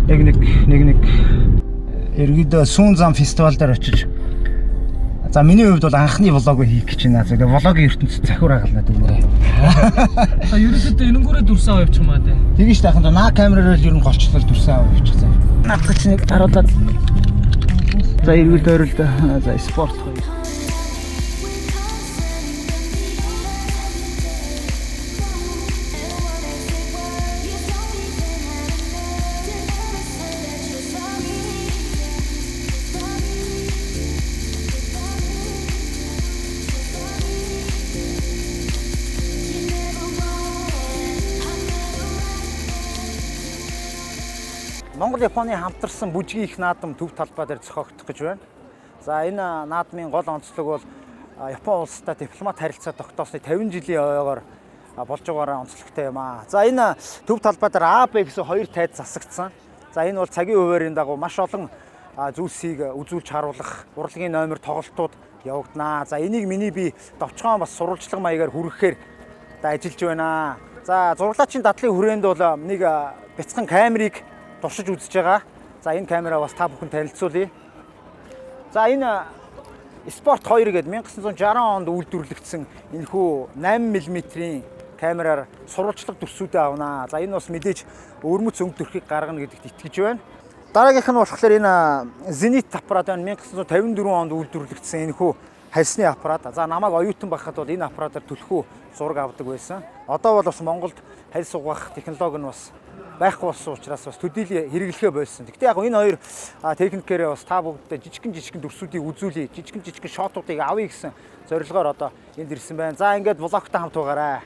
нэг ерөөдөө сүүн зам фестивал дээр очиж за миний хувьд бол анхны влог хийх гэж байна. Тэгээ влогийн ертөнцид захиур хагалнаад өгнөрэй. За ерөөдөө энэнгүүрээ дүрсэн аваа явчих юм аа те. Тэгэж тахын наа камераар л ер нь голчлол дүрсэн аваа явчих цаа. Наадгач нэг харуулаад. За эргүүл тойролд за спорт гоё. Монгол Японы хамтарсан бүжгийн их наадам төв талбай дээр зохиогдох гэж байна. За энэ наадмын гол онцлог бол Япон улстай дипломат харилцаа тогтоосны 50 жилийн ойгоор болж байгаараа онцлогтой юм аа. За энэ төв талбай дээр АБ гэсэн хоёр тайд засагдсан. За энэ бол цагийн хуваарийн дагуу маш олон зүйлсийг үзүүлж харуулах урлагийн номер тоглолтууд явагдана. За энийг миний би товчхон бас сурвалжлага маягаар хүргэхээр ажиллаж байна. За зураглаачийн дадлын хүрээнд бол нэг бяцхан камерыг туршиж үзэж байгаа. За энэ камераа бас та бүхэн танилцуулъя. За энэ Sport 2 гэдэг 1960 онд үйлдвэрлэгдсэн энэхүү 8 мм-ийн камераар сурвалжлага дүрсүүдээ авнаа. За энэ бас мэдээж өвөрмөц өнгө төрхийг гаргана гэдэгт итгэж байна. Дараагийнх нь болохоор энэ Zenit аппарат байна. 1954 онд үйлдвэрлэгдсэн энэхүү хальсны аппарат. За намайг оюутан байхад бол энэ аппаратаар түлхүү зураг авдаг байсан. Одоо бол бас Монголд хальс угаах технологи нь бас байхгүй болсон учраас бас төдийлө хэрэглэхээ болсон. Гэхдээ яг энэ хоёр техникээрээ бас та бүгдээ жижигхэн дүрсүүдийг үзүүлье, жижигхэн шотуудыг авъя гэсэн зорилгоор одоо энд ирсэн байна. За ингээд влогтой хамт байгаарай.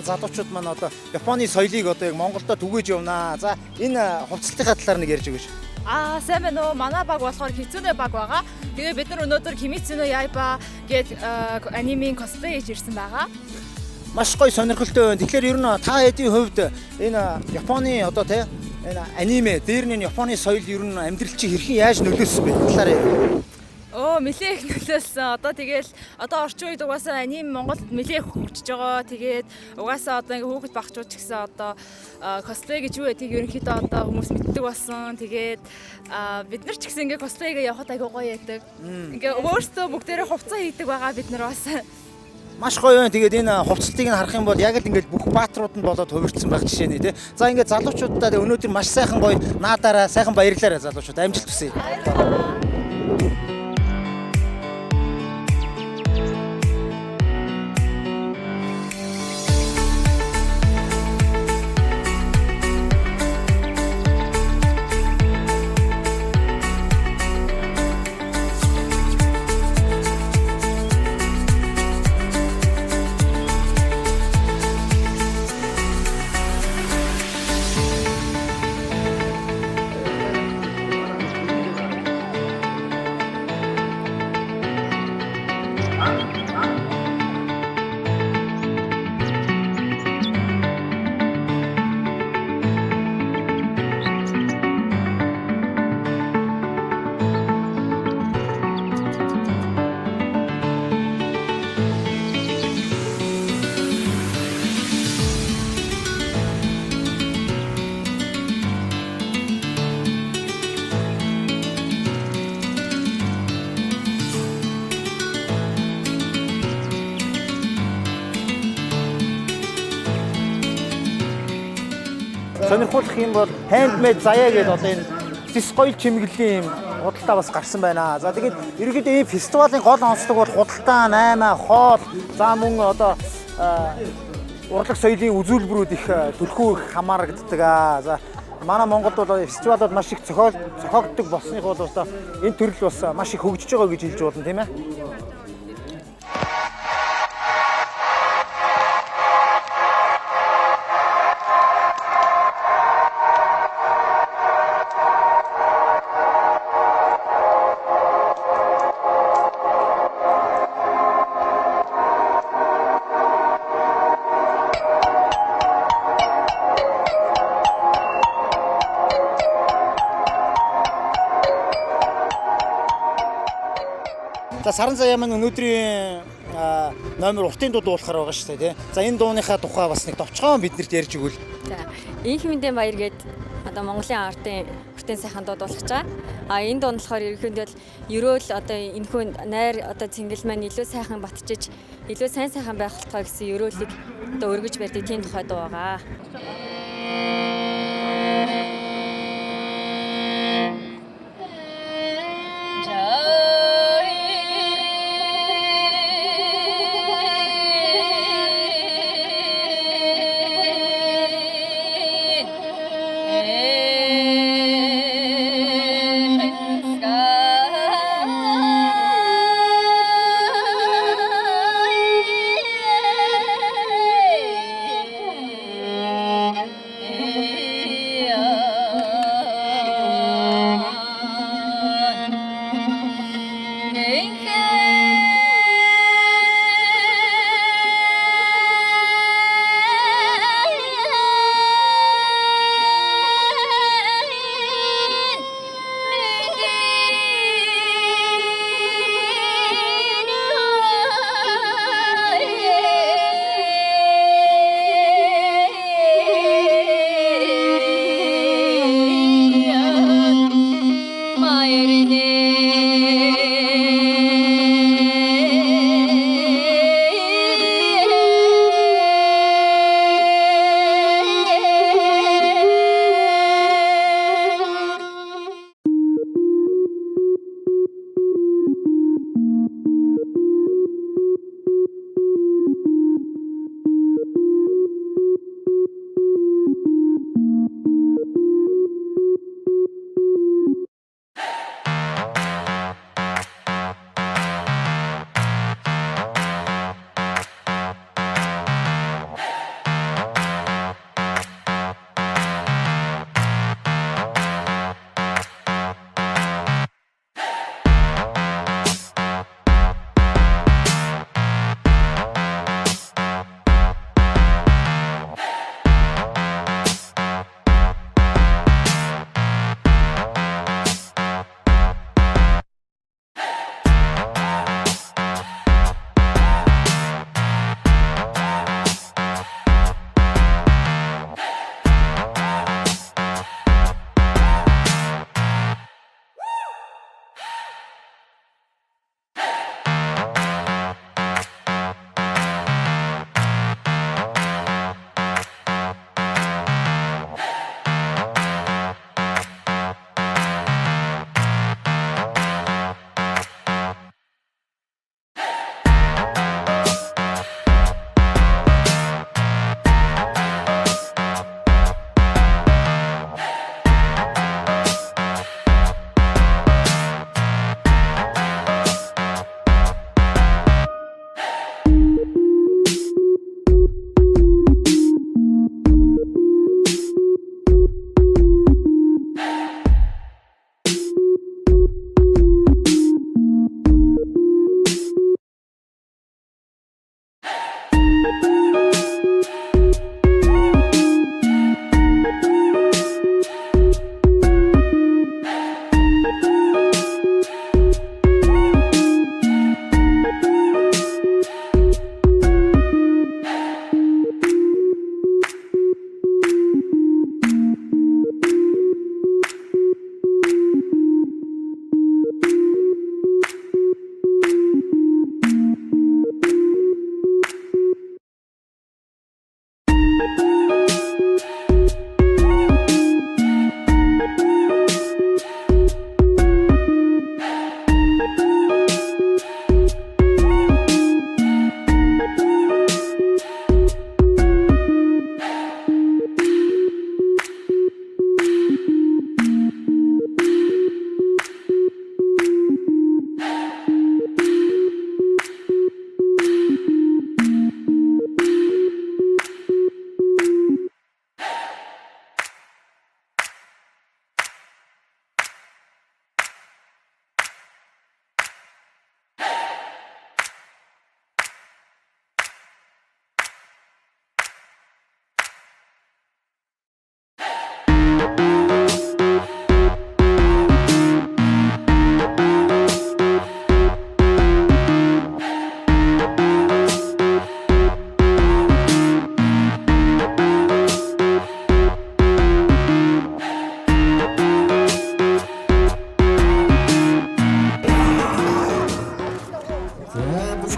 Залуучууд маань одоо Японы соёлыг одоо яг Монголдо түгээж явнаа. За энэ хувцалтынхаа талаар нэг ярьж өгөөш. Сайн байна уу? Манай баг болохоор Кицүнэ баг байгаа. Тэгээ бид нар өнөөдөр Kimetsu no Yaiba гээд анимийн косплей хийж ирсэн байгаа. Маш гоё сонирхолтой байна. Тэгэхээр ер нь та хэдийн хувьд энэ Японы одоо тэ энэ аниме дээр нь Японы соёл ер нь амьдрал чи хэрхэн яаж нөлөөлсөн бэ? Талаар ярь. Нэлээх нөлөөлсөн. Одоо орчин үед угаасаа аним Монголд нэлээх хөгжиж байгаа. Тэгээд угаасаа одоо ингээ хүүхэд багчууд ч гэсэн одоо косплей гэж юу гэдгийг ерөнхийдөө одоо хүмүүс мэддэг болсон. Тэгээд бид нар ч гэсэн ингээ косплейгээ явахад аягүй гоё яадаг. Ингээ өөрсдөө бүгдээрээ хувцас хийдэг байгаа бид нар бас. Маш гоё байна. Тэгээд энэ хувцалтыг нь харах юм бол яг л ингээд бүх баатрууд нь болоод хувирсан байх жишээ нэ тий. За ингээд залуучуудаа өнөөдөр маш сайхан гоё наадаараа сайхан баярлалаа залуучууд. Амжилт хүсье. Сонирхолтой юм бол handmade заяа гэдэг одоо энэ дис гоё чимэглэлийн юм худалдаа бас гарсан байна. За тэгээд ерөнхийдөө энэ фестивалийн гол онцлог бол худалдаа, 8, хоол, за мөн одоо урлаг соёлын үзүүлбэрүүд их түлхүү их хамаарагддаг. За манай Монголд бол фестивалууд маш их зохиогддог болсных бол одоо энэ төрөл бас маш их хөгжиж байгаа гэж хэлж болно, тийм ээ. За Саран заяа маань өнөөдрийн номер уртын дуу дуулахаар байгаа шүү дээ, тий. За энэ дууныхаа тухай бас нэг товчхон биднэрт ярьж өгвөл. За инх мэндийн баяр гээд одоо Монголын артын хүртэн сайхан дуу дуулах гэж байгаа. Энэ дуу нь болохоор ерөнхийдөө ерөөл одоо энэхүү найр одоо цэнгэл маань илүү сайхан батжиж илүү сайн байх болтгоо гэсэн ерөөлийг одоо өргөж барьдаг тийм тухай дуу байгаа.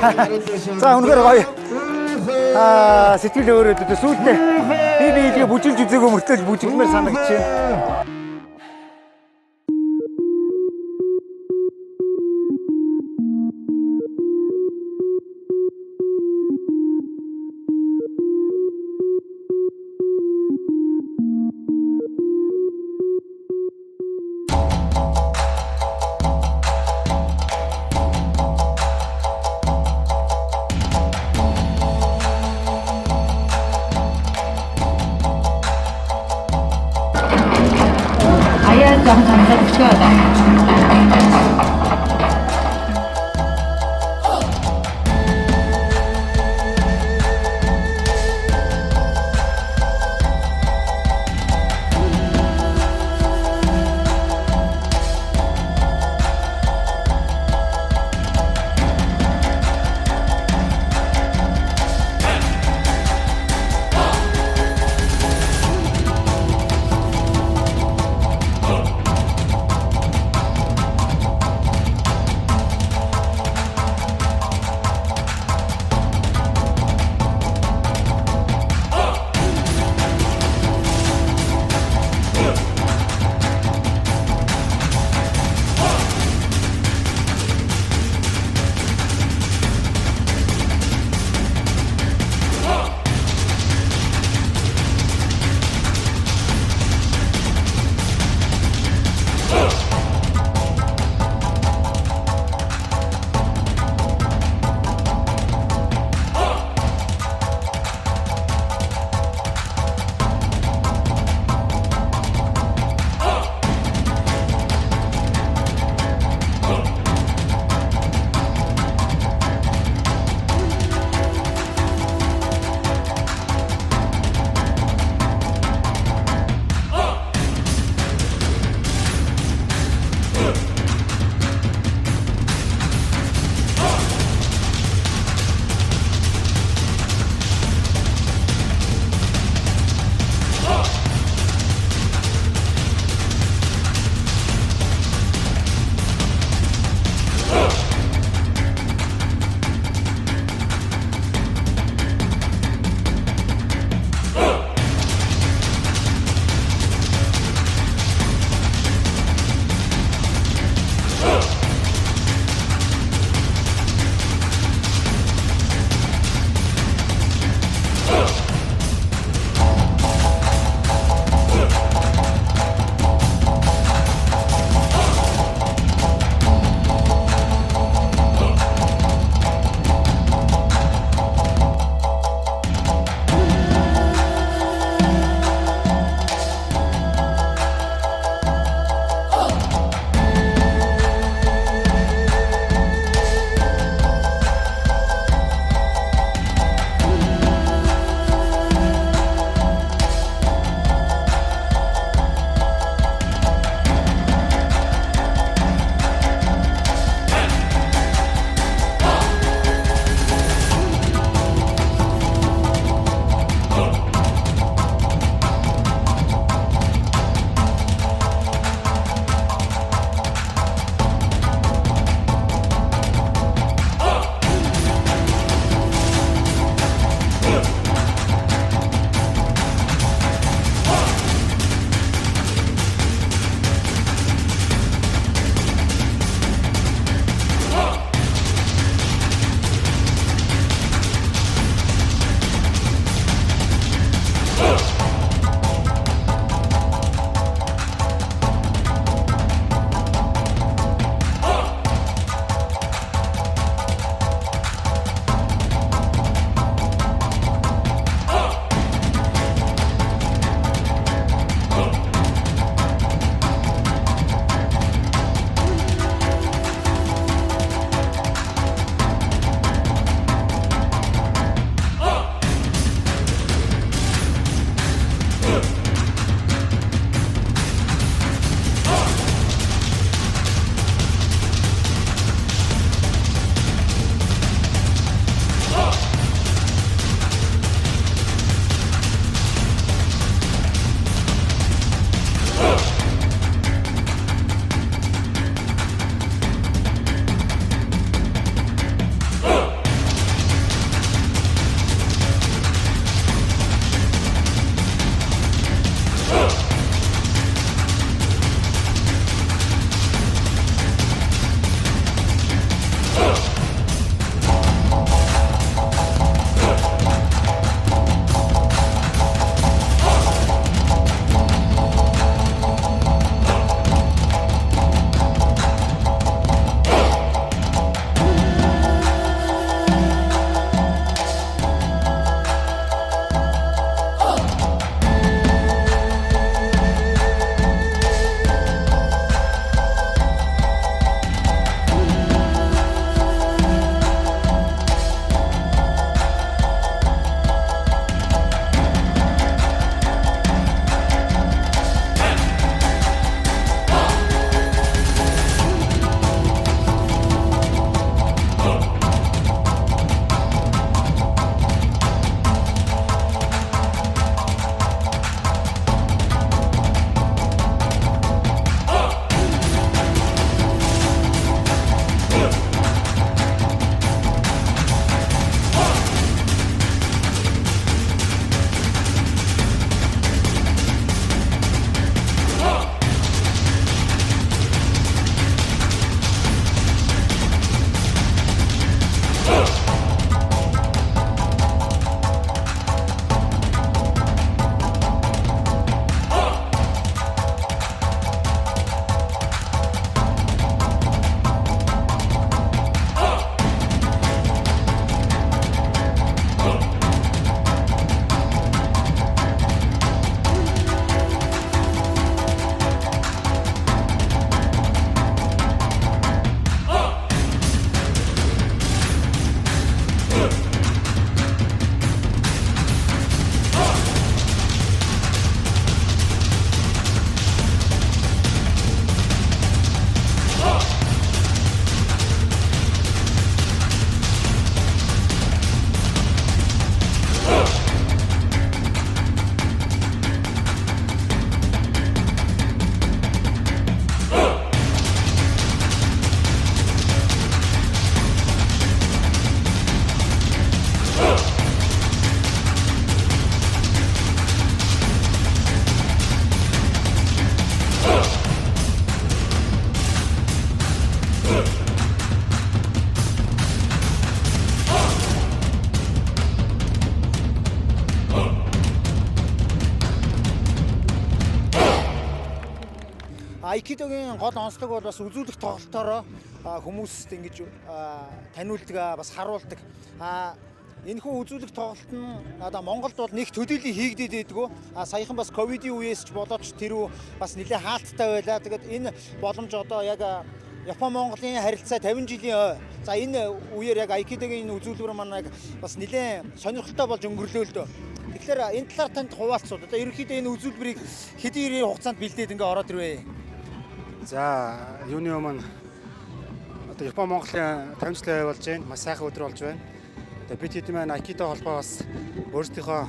За үнэхээр гоё. Сэтгэл өөрөөд сүйдээ би биеийг бүжиглж үзээгүй мөртлөө бүжиглмээр санагдчихэв. айкидогийн гол онцлог бол бас үзүүлэх тоглолтоороо хүмүүст ингэж таниулдаг, бас харуулдаг. Энэхүү үзүүлэх тоглолт нь одоо Монголд бол нэг төдийлөн хийгдээд байдгүй. Саяхан бас ковидын үеэс ч болооч тэрүү бас нэлээд хаалттай байлаа. Тэгээд энэ боломж одоо яг Япон-Монголын харилцаа 50 жилийн ой. За энэ үеэр яг айкидогийн энэ үзүүлбэр маань бас нэлээд сонирхолтой болж өнгөрлөө л дөө. Тэгэхээр энэ талаар танд хуваалцвал одоо ерөнхийдөө энэ үзүүлбэрийг хэдийн хугацаанд бэлдээд ингээ ороод ирвэ? За юуны маань одоо Япон-Монголын 50 жилийн ой болж байна. Маш сайхан өдөр болж байна. Тэгээд бид хэд маань айкидо холбоо бас өөрсдийнхөө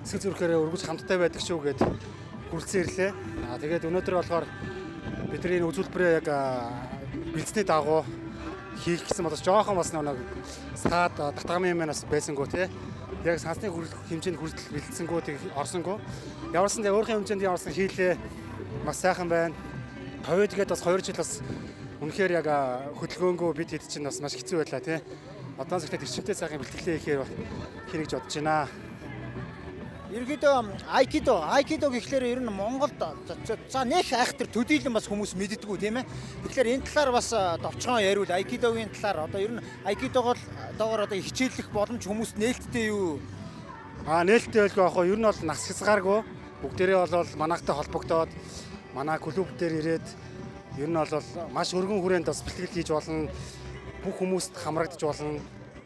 эсэг зүрхээрээ өргөж хамттай байдаг шүү гэд хүрэлцэн ирлээ. Тэгээд өнөөдөр болохоор бидний энэ үзүүлбэрээ яг бэлдсэний дагуу хийх гэсэн бодож жоохон бас нэг саад татгамын манаас байсангүй тий. Яг сансны хэмжээнд хүртэл бэлдсэнгүү тэг орсонгүй. Яварсан дээр өөрхийн хэмжээнд яварсан хийлээ. Маш сайхан байна. Ковид гээд бас 2 жил бас үнэхээр яг хөдөлгөөнгөө бид хэд чинь бас маш хэцүү байлаа тий. Одоо зөвхөн төрчмтэй сайхан бэлтгэлээ хийхээр хэрэг гэж бодож байна. Ерөнхийдөө айкидо гэхлээр ер нь Монголд за нэг айхтар төдийлөн бас хүмүүс мэддэггүй тийм ээ. Тэгэхээр энэ талаар бас товчхон яриул айкидогийн талаар одоо ер нь айкидогоор одоо хичээллэх боломж хүмүүст нээлттэй юу? Нээлттэй байлгүй аах юу? Ер нь бол нас хязгааргүй. Бүгдээрээ бол манайхтай холбогдоод манай клуб дээр ирээд ер нь бол маш өргөн хүрээнд бас бэлтгэл хийж болно. Бүх хүмүүст хамрагдаж болно.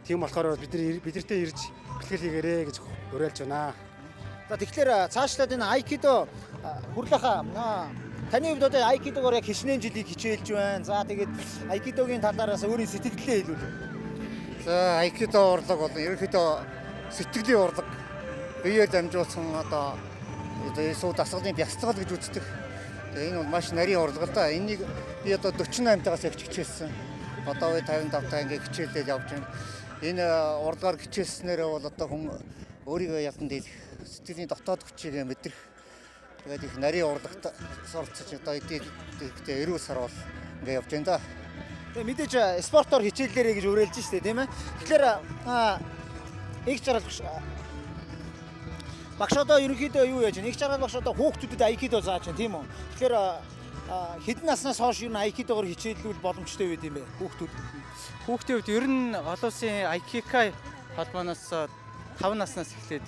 Тийм болохоор бид нартэй ирж бэлтгэл хийгээрэй гэж уриалж байна. За тэгэхээр цаашлаад энэ айкидо хүрлэхаа таны хувьд одоо айкидогоор яг хичнээн жилийг хичээлж байна. За тэгээд айкидогийн талаараас өөрийн сэтгэлдээ хэлүүл. За айкидо урлаг бол ерөнхийдөө сэтгэлийн урлаг. Биеэр дамжуулсан одоо эсвэл дасгалын бяцлал гэж үздэг. Тэгээ энэ бол маш нарийн урлаг л да. Энийг би одоо 48 тагаас яг хичээлсэн. Одоо 55 та ингээ хичээлээд явж байна. Энэ урлагаар хичээлснээр бол одоо хүн өөрийгөө ядан дийлэх сэтгэлийн дотоод хүчийг мэдрэх. Тэгээд их нарийн урлагт суралцаж одоо эдгээр эрүүл сар бол ингээ явж байна да. Тэгээ мэдээж спортоор хичээллээрэй гэж уриалж штэ тийм ээ. Тэгэхээр их жаргал багш одоо ерөнхийдөө юу яаж вэ? Их жаргал багш одоо хүүхдүүдэд айкидо зааж байна тийм үү? Тэгэхээр хэдэн наснаас хойш юу айкидогоор хичээллүүл боломжтой байд юм бэ хүүхдүүд? Хүүхдийн хувьд ер нь олон улсын айкикай холбооноос 5 наснаас эхлээд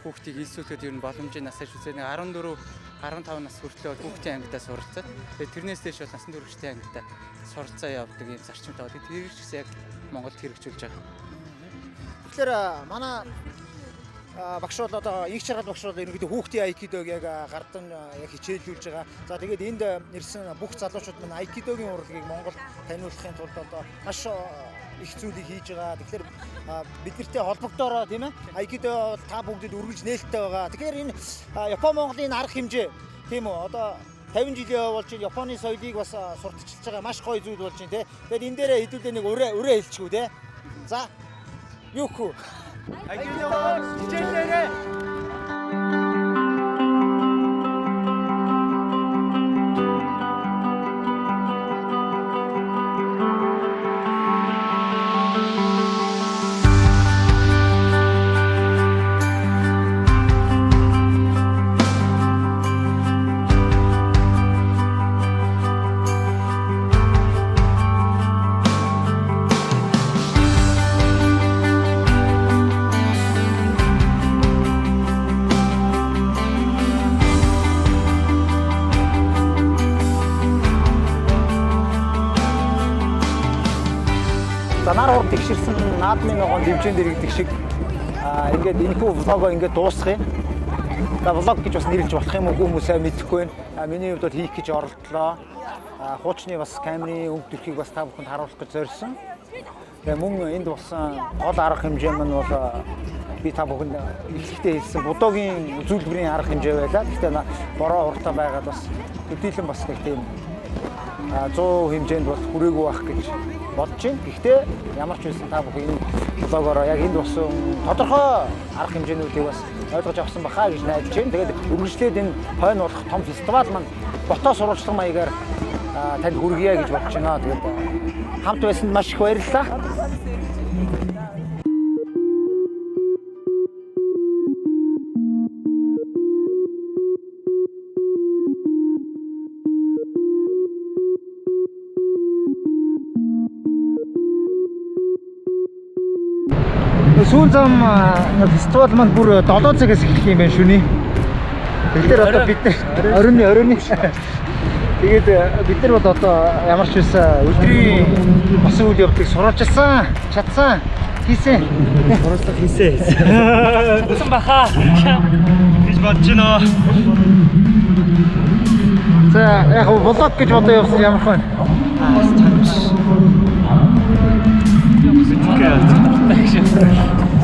хүүхдийг илсүүлэхэд ер нь боломжийн насаж үзээд 14 15 нас хүртэл хүүхдийн ангидаа суралцаад тэгээд тэрнээс дээш бол насан туршидын ангидаа суралцаа явдаг юм зарчимтай байдаг. Тэр ихс яг Монголд хэрэгжүүлж байгаа. Тэгэхээр манай багш бол одоо их жаргал багш бол ерөнхийдөө хүүхдийн айкидог яг гардан яг хичээлүүлж байгаа. За тэгээд энд ирсэн бүх залуучууд маань айкидогийн урлагийг Монголд таниулахын тулд одоо маш их зүйлийг хийж байгаа. Тэгэхээр бид нартэй холбогдороо тийм ээ. Айкидо та бүгдэд үргэлж нээлттэй байгаа. Тэгэхээр энэ Япон-Монголын арга хэмжээ тийм үү одоо 50 жилийн болж Японы соёлыг бас сурталчилж байгаа маш гоё зүйл болж байна тийм. Тэгээд энэ дээрээ хэдүүлээ нэг өрөө хэлчихв тийм. За юу хөө айкидогоор хичээлээрэй. За нар урд тэгшэрсэн наадмын ногоон дивжин дээр гэдэг шиг ингээд энэхүү влогоо ингээд дуусгая. За влог гэж бас нэрлэж болох юм уу хүмүүсээ мэдэхгүй байна. Миний хувьд бол хийх гэж оролдлоо. Хуучны бас камерын өнгө төрхийг бас та бүхэнд харуулах гэж зорьсон. Тэгээ мөн энд болсон гол арга хэмжээ маань бол би та бүхэнд эхлэхдээ хэлсэн будоогийн үзүүлбэрийн арга хэмжээ байлаа. Гэхдээ бороо уртаа байгаад бас төдийлөн бас нэг тийм 100% хэмжээнд бол хүрээгүй байх гэж бодож байна. Гэхдээ ямар ч үсэн та бүхэн энэ блогоор яг энд болсон тодорхой арга хэмжээнүүдийг бас ойлгож авсан бахаа гэж найдаж байна. Тэгээд үргэлжлээд энэ хойно болох том фестивал маань ботоо сурвалжлах маягаар танд хүргье гэж бодож байна. Тэгээд хамт байсанд маш их баярлалаа. сүүл зам фестивал маань бүр 7 цагаас эхлэх юм байна шүний. Тэгэхээр одоо бид оройн. Тэгээд бид нар бол одоо ямар ч байсан өдрийн босон үйл явдлыг суралцсан, чадсан, хийсэн. Хурлах хийсэн. Усан баха. Гэж бодож байна. За яг влог гэж бодоо явсан ямар хэн.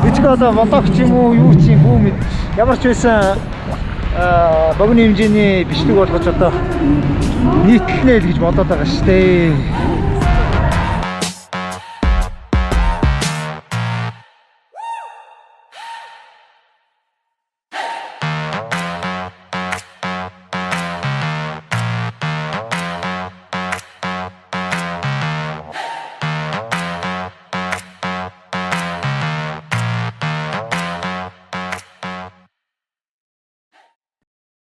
Бичиг одоо влог ч юм уу юу ч юм бүү мэд. Ямар ч байсан богино хэмжээний бичлэг болгож одоо нийтлэнэ л гэж бодоод байгаа шүү дээ.